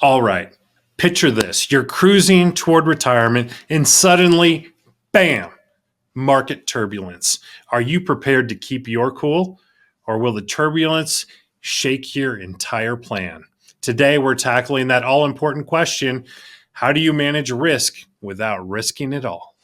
All right. Picture this. You're cruising toward retirement and suddenly, bam, market turbulence. Are you prepared to keep your cool, or will the turbulence shake your entire plan? Today, we're tackling that all important question: how do you manage risk without risking it all?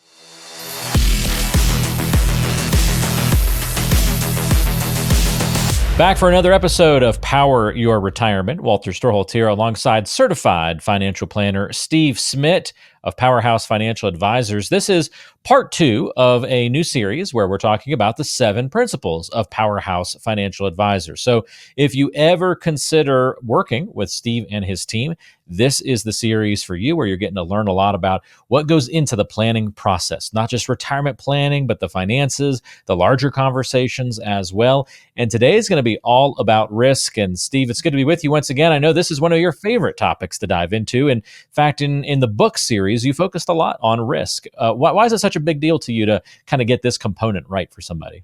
Back for another episode of Power Your Retirement. Walter Storholt here alongside certified financial planner Steve Smith of Powerhouse Financial Advisors. This is part 2 of a new series where we're talking about the 7 principles of Powerhouse Financial Advisors. So if you ever consider working with Steve and his team, this is the series for you, where you're getting to learn a lot about what goes into the planning process, not just retirement planning, but the finances, the larger conversations as well. And today is going to be all about risk. And Steve, it's good to be with you once again. I know this is one of your favorite topics to dive into. In fact, in the book series, you focused a lot on risk. Why is it such a big deal to you to kind of get this component right for somebody?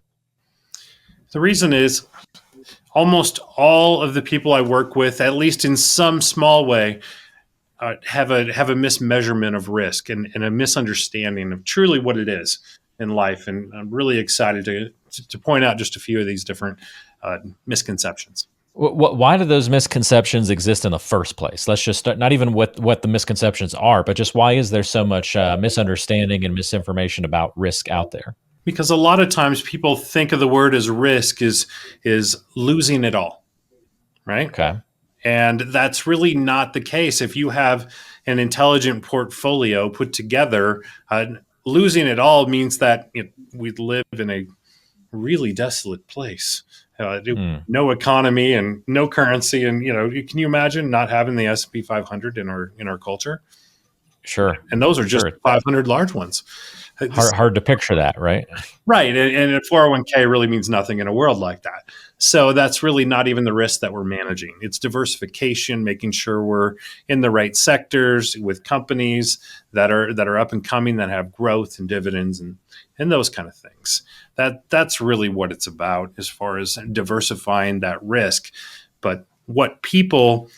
The reason is almost all of the people I work with, at least in some small way, have a mismeasurement of risk and a misunderstanding of truly what it is in life. And I'm really excited to point out just a few of these different misconceptions. Why do those misconceptions exist in the first place? Let's just start, not even what the misconceptions are, but just why is there so much misunderstanding and misinformation about risk out there? Because a lot of times people think of the word as risk is losing it all, right? Okay. And that's really not the case. If you have an intelligent portfolio put together, losing it all means that we live in a really desolate place. No economy and no currency, and can you imagine not having the S&P 500 in our culture? Sure. And those are just 500 large ones. Hard to picture that, right? Right. And a 401k really means nothing in a world like that. So that's really not even the risk that we're managing. It's diversification, making sure we're in the right sectors with companies that are up and coming, that have growth and dividends and those kind of things. That's really what it's about as far as diversifying that risk. But what people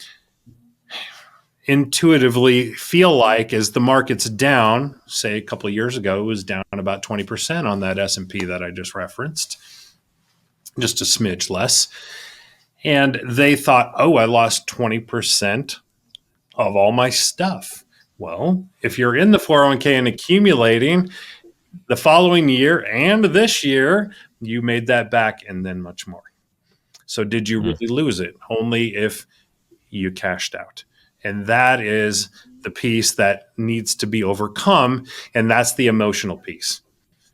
intuitively feel like as the market's down, say a couple of years ago, it was down about 20% on that S&P that I just referenced, just a smidge less. And they thought, oh, I lost 20% of all my stuff. Well, if you're in the 401k and accumulating, the following year and this year, you made that back and then much more. So did you really lose it? Only if you cashed out. And that is the piece that needs to be overcome. And that's the emotional piece.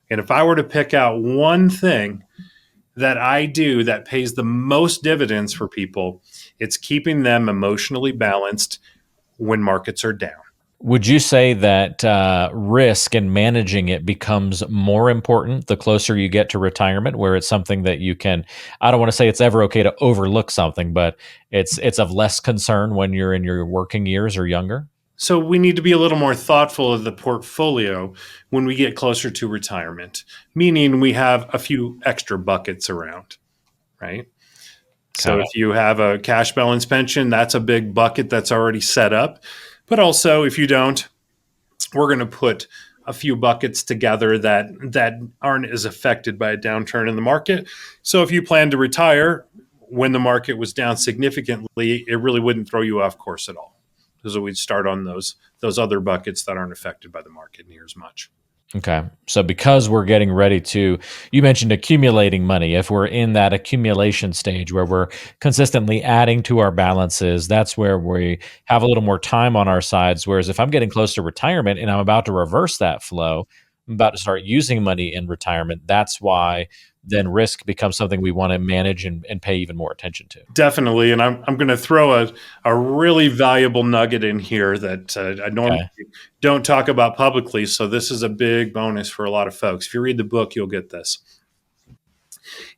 And if I were to pick out one thing that I do that pays the most dividends for people, it's keeping them emotionally balanced when markets are down. Would you say that risk and managing it becomes more important the closer you get to retirement, where it's something that you can, I don't want to say it's ever okay to overlook something, but it's of less concern when you're in your working years or younger? So we need to be a little more thoughtful of the portfolio when we get closer to retirement, meaning we have a few extra buckets around, right? So if you have a cash balance pension, that's a big bucket that's already set up. But also, if you don't, we're going to put a few buckets together that aren't as affected by a downturn in the market. So if you plan to retire when the market was down significantly, it really wouldn't throw you off course at all. So we'd start on those other buckets that aren't affected by the market near as much. Okay. So because we're getting ready to, you mentioned accumulating money. If we're in that accumulation stage where we're consistently adding to our balances, that's where we have a little more time on our sides. Whereas if I'm getting close to retirement and I'm about to reverse that flow, I'm about to start using money in retirement, that's why then risk becomes something we want to manage and pay even more attention to. Definitely. And I'm going to throw a really valuable nugget in here that I normally don't talk about publicly. So this is a big bonus for a lot of folks. If you read the book, you'll get this.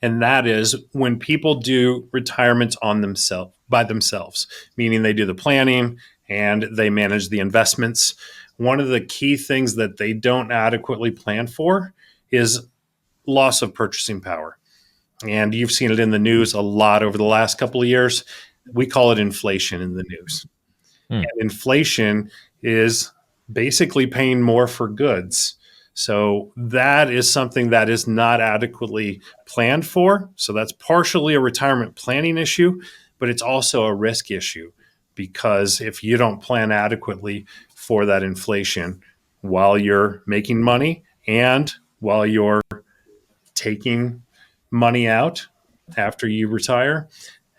And that is when people do retirement by themselves, meaning they do the planning and they manage the investments. One of the key things that they don't adequately plan for is loss of purchasing power. And you've seen it in the news a lot over the last couple of years. We call it inflation in the news. Mm. And inflation is basically paying more for goods. So that is something that is not adequately planned for. So that's partially a retirement planning issue, but it's also a risk issue because if you don't plan adequately for that inflation while you're making money and while you're taking money out after you retire,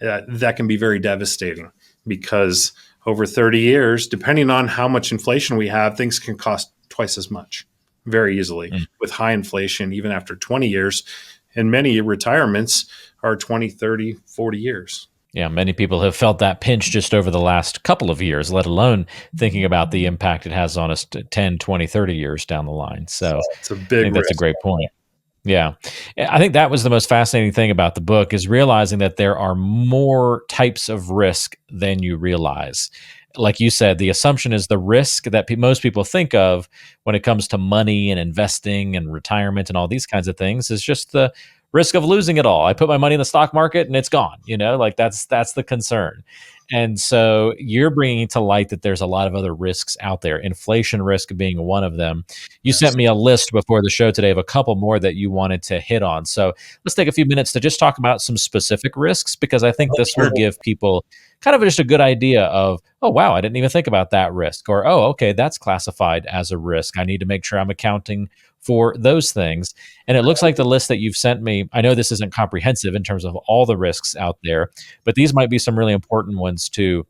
that can be very devastating because over 30 years, depending on how much inflation we have, things can cost twice as much very easily Mm. with high inflation, even after 20 years. And many retirements are 20, 30, 40 years. Yeah, many people have felt that pinch just over the last couple of years, let alone thinking about the impact it has on us 10, 20, 30 years down the line. So It's a I big think that's a risk. great point. Yeah. I think that was the most fascinating thing about the book is realizing that there are more types of risk than you realize. Like you said, the assumption is the risk that most people think of when it comes to money and investing and retirement and all these kinds of things is just the risk of losing it all. I put my money in the stock market and it's gone, like that's the concern. And so you're bringing to light that there's a lot of other risks out there, inflation risk being one of them. You sent Yes. me a list before the show today of a couple more that you wanted to hit on. So let's take a few minutes to just talk about some specific risks because I think this will Sure. give people kind of just a good idea of, oh, wow, I didn't even think about that risk. Or, oh, okay, that's classified as a risk. I need to make sure I'm accounting for those things. And it looks like the list that you've sent me, I know this isn't comprehensive in terms of all the risks out there, but these might be some really important ones too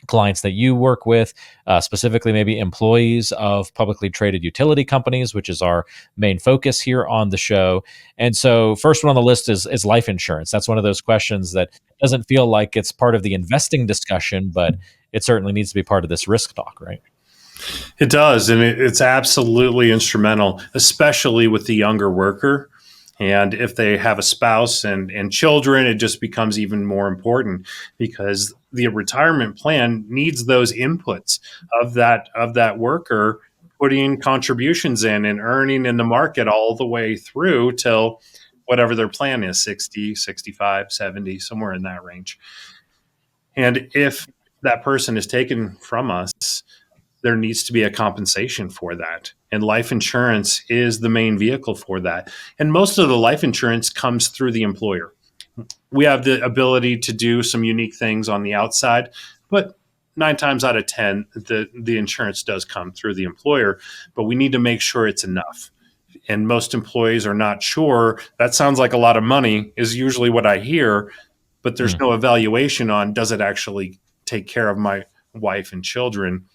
clients that you work with, specifically maybe employees of publicly traded utility companies, which is our main focus here on the show. And so, first one on the list is life insurance. That's one of those questions that doesn't feel like it's part of the investing discussion, but it certainly needs to be part of this risk talk, right? It does. And it's absolutely instrumental, especially with the younger worker. And if they have a spouse and children, it just becomes even more important because the retirement plan needs those inputs of that worker putting contributions in and earning in the market all the way through till whatever their plan is 60, 65, 70, somewhere in that range. And if that person is taken from us, there needs to be a compensation for that. And life insurance is the main vehicle for that. And most of the life insurance comes through the employer. We have the ability to do some unique things on the outside, but 9 times out of 10, the insurance does come through the employer, but we need to make sure it's enough. And most employees are not sure. That sounds like a lot of money, is usually what I hear, but there's Mm. no evaluation on does it actually take care of my wife and children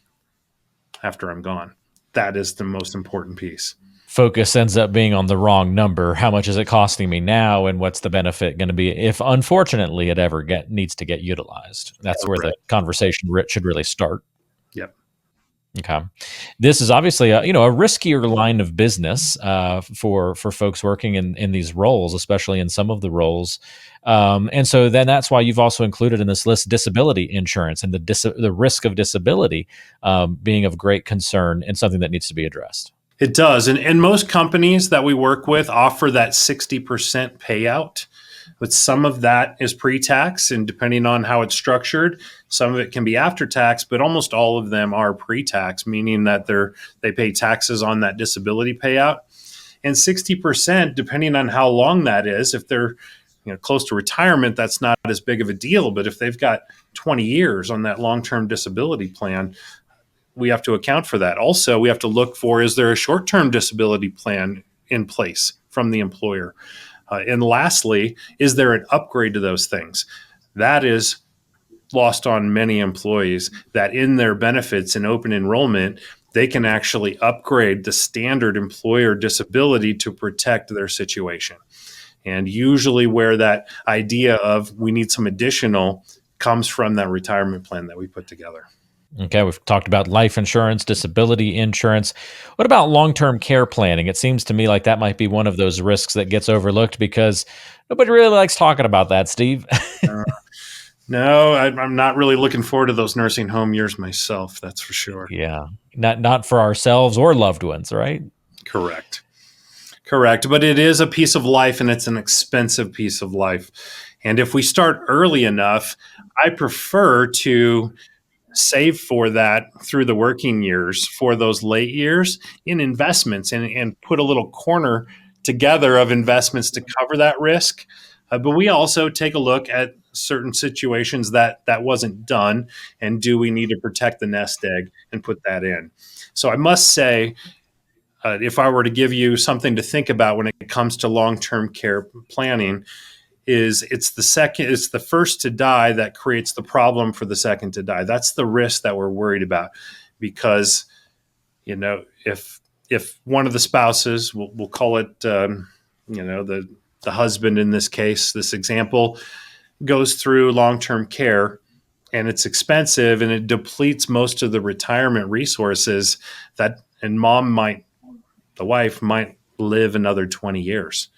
after I'm gone. That is the most important piece. Focus ends up being on the wrong number. How much is it costing me now, and what's the benefit going to be if, unfortunately, it ever needs to get utilized? That's where the Right. conversation should really start. Yep. Okay, this is obviously a riskier line of business for folks working in these roles, especially in some of the roles, and so then that's why you've also included in this list disability insurance and the risk of disability being of great concern and something that needs to be addressed. It does. And most companies that we work with offer that 60% payout, but some of that is pre tax. And depending on how it's structured, some of it can be after tax, but almost all of them are pre tax, meaning that they pay taxes on that disability payout. And 60%, depending on how long that is, if they're close to retirement, that's not as big of a deal. But if they've got 20 years on that long term disability plan, we have to account for that. Also, we have to look for, is there a short-term disability plan in place from the employer? And lastly, is there an upgrade to those things? That is lost on many employees, that in their benefits and open enrollment, they can actually upgrade the standard employer disability to protect their situation. And usually where that idea of we need some additional comes from that retirement plan that we put together. Okay, we've talked about life insurance, disability insurance. What about long term care planning? It seems to me like that might be one of those risks that gets overlooked because nobody really likes talking about that, Steve. Uh, No, I'm not really looking forward to those nursing home years myself. That's for sure. Yeah, not for ourselves or loved ones, right? Correct. Correct. But it is a piece of life and it's an expensive piece of life. And if we start early enough, I prefer to save for that through the working years for those late years in investments, and put a little corner together of investments to cover that risk. But we also take a look at certain situations that wasn't done, and do we need to protect the nest egg and put that in. So I must say, if I were to give you something to think about when it comes to long-term care planning, is it's the first to die that creates the problem for the second to die. That's the risk that we're worried about, because if one of the spouses, we'll call it the husband in this case, this example, goes through long-term care, and it's expensive and it depletes most of the retirement resources, and the wife might live another 20 years.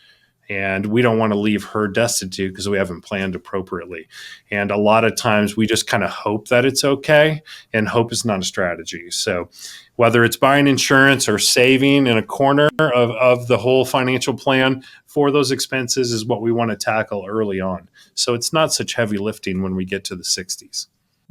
And we don't want to leave her destitute because we haven't planned appropriately. And a lot of times we just kind of hope that it's okay, and hope is not a strategy. So whether it's buying insurance or saving in a corner of the whole financial plan for those expenses is what we want to tackle early on. So it's not such heavy lifting when we get to the 60s.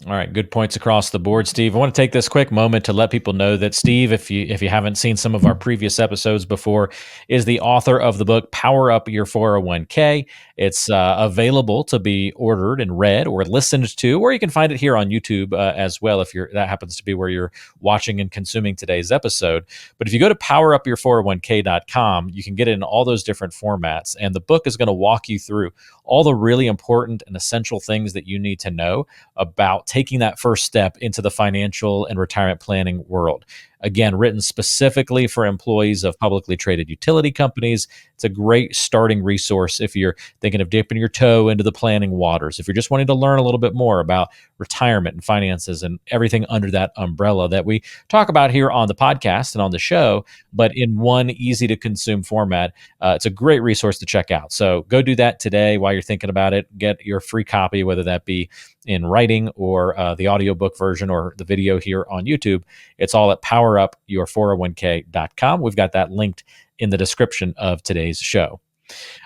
All right, good points across the board, Steve. I want to take this quick moment to let people know that Steve, if you haven't seen some of our previous episodes before, is the author of the book Power Up Your 401k. It's available to be ordered and read or listened to, or you can find it here on YouTube as well if that happens to be where you're watching and consuming today's episode. But if you go to powerupyour401k.com, you can get it in all those different formats, and the book is going to walk you through all the really important and essential things that you need to know about taking that first step into the financial and retirement planning world. Again, written specifically for employees of publicly traded utility companies. It's a great starting resource if you're thinking of dipping your toe into the planning waters, if you're just wanting to learn a little bit more about retirement and finances and everything under that umbrella that we talk about here on the podcast and on the show, but in one easy to consume format. It's a great resource to check out. So go do that today while you're thinking about it. Get your free copy, whether that be in writing or the audiobook version or the video here on YouTube. It's all at powerupyour401k.com. We've got that linked in the description of today's show.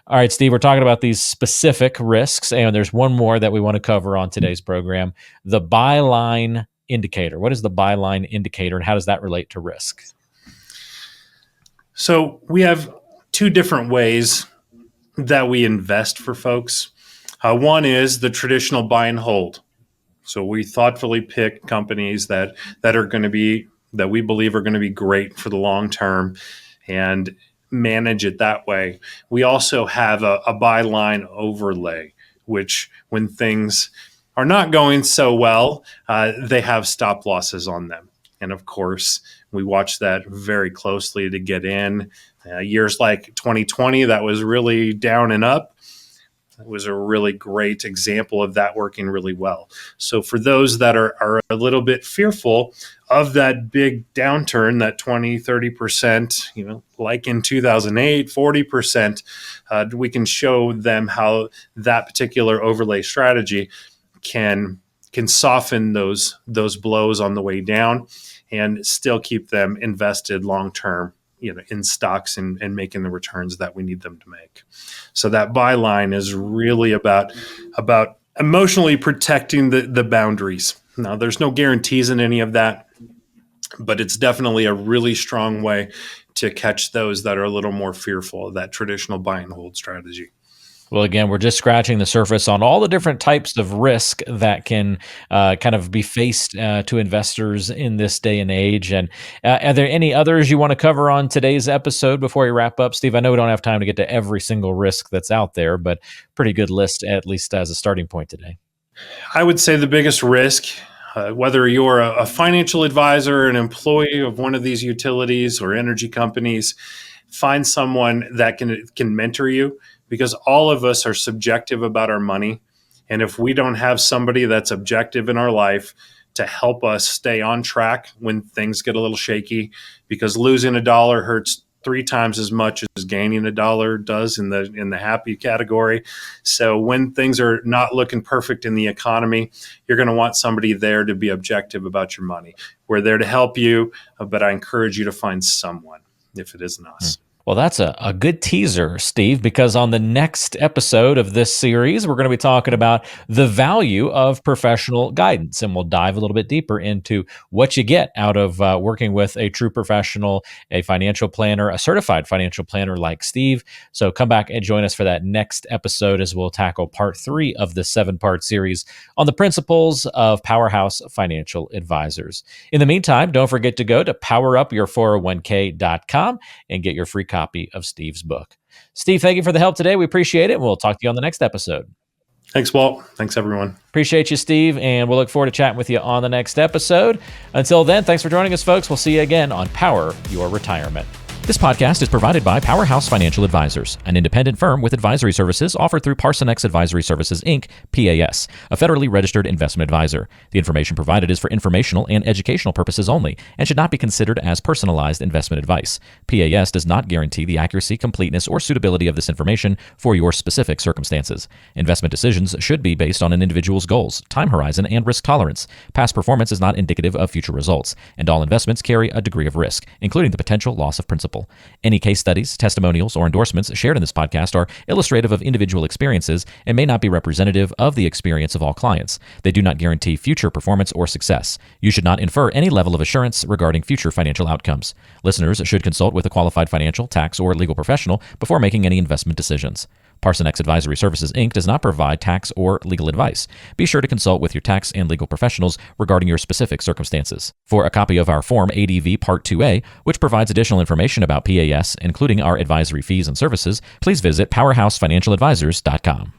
All right, Steve, we're talking about these specific risks, and there's one more that we want to cover on today's program, the Byline indicator. What is the Byline indicator, and how does that relate to risk? So we have two different ways that we invest for folks. One is the traditional buy and hold. So we thoughtfully pick companies that are going to be, that we believe are going to be great for the long term, and manage it that way. We also have a Byline overlay, which when things are not going so well, they have stop losses on them. And of course, we watch that very closely to get in. Years like 2020, that was really down and up. It was a really great example of that working really well. So for those that are a little bit fearful of that big downturn, that 20, 30%, like in 2008, 40%, we can show them how that particular overlay strategy can soften those blows on the way down and still keep them invested long-term, in stocks and making the returns that we need them to make. So that Byline is really about emotionally protecting the boundaries. Now, there's no guarantees in any of that, but it's definitely a really strong way to catch those that are a little more fearful of that traditional buy and hold strategy. Well, again, we're just scratching the surface on all the different types of risk that can kind of be faced to investors in this day and age. And are there any others you want to cover on today's episode before we wrap up, Steve? I know we don't have time to get to every single risk that's out there, but pretty good list, at least as a starting point today. I would say the biggest risk, whether you're a financial advisor, an employee of one of these utilities or energy companies, find someone that can mentor you, because all of us are subjective about our money. And if we don't have somebody that's objective in our life to help us stay on track when things get a little shaky, because losing $1 hurts 3 times as much as gaining $1 does in the happy category. So when things are not looking perfect in the economy, you're going to want somebody there to be objective about your money. We're there to help you, but I encourage you to find someone if it isn't us. Well, that's a good teaser, Steve, because on the next episode of this series, we're going to be talking about the value of professional guidance. And we'll dive a little bit deeper into what you get out of working with a true professional, a financial planner, a certified financial planner like Steve. So come back and join us for that next episode as we'll tackle part 3 of the 7-part series on the principles of Powerhouse Financial Advisors. In the meantime, don't forget to go to powerupyour401k.com and get your free copy of Steve's book. Steve, thank you for the help today. We appreciate it. And we'll talk to you on the next episode. Thanks, Walt. Thanks, everyone. Appreciate you, Steve. And we'll look forward to chatting with you on the next episode. Until then, thanks for joining us, folks. We'll see you again on Power Your Retirement. This podcast is provided by Powerhouse Financial Advisors, an independent firm with advisory services offered through Parsonex Advisory Services, Inc., PAS, a federally registered investment advisor. The information provided is for informational and educational purposes only and should not be considered as personalized investment advice. PAS does not guarantee the accuracy, completeness, or suitability of this information for your specific circumstances. Investment decisions should be based on an individual's goals, time horizon, and risk tolerance. Past performance is not indicative of future results, and all investments carry a degree of risk, including the potential loss of principal. Any case studies, testimonials, or endorsements shared in this podcast are illustrative of individual experiences and may not be representative of the experience of all clients. They do not guarantee future performance or success. You should not infer any level of assurance regarding future financial outcomes. Listeners should consult with a qualified financial, tax, or legal professional before making any investment decisions. Parsonex Advisory Services, Inc. does not provide tax or legal advice. Be sure to consult with your tax and legal professionals regarding your specific circumstances. For a copy of our Form ADV Part 2A, which provides additional information about PAS, including our advisory fees and services, please visit powerhousefinancialadvisors.com.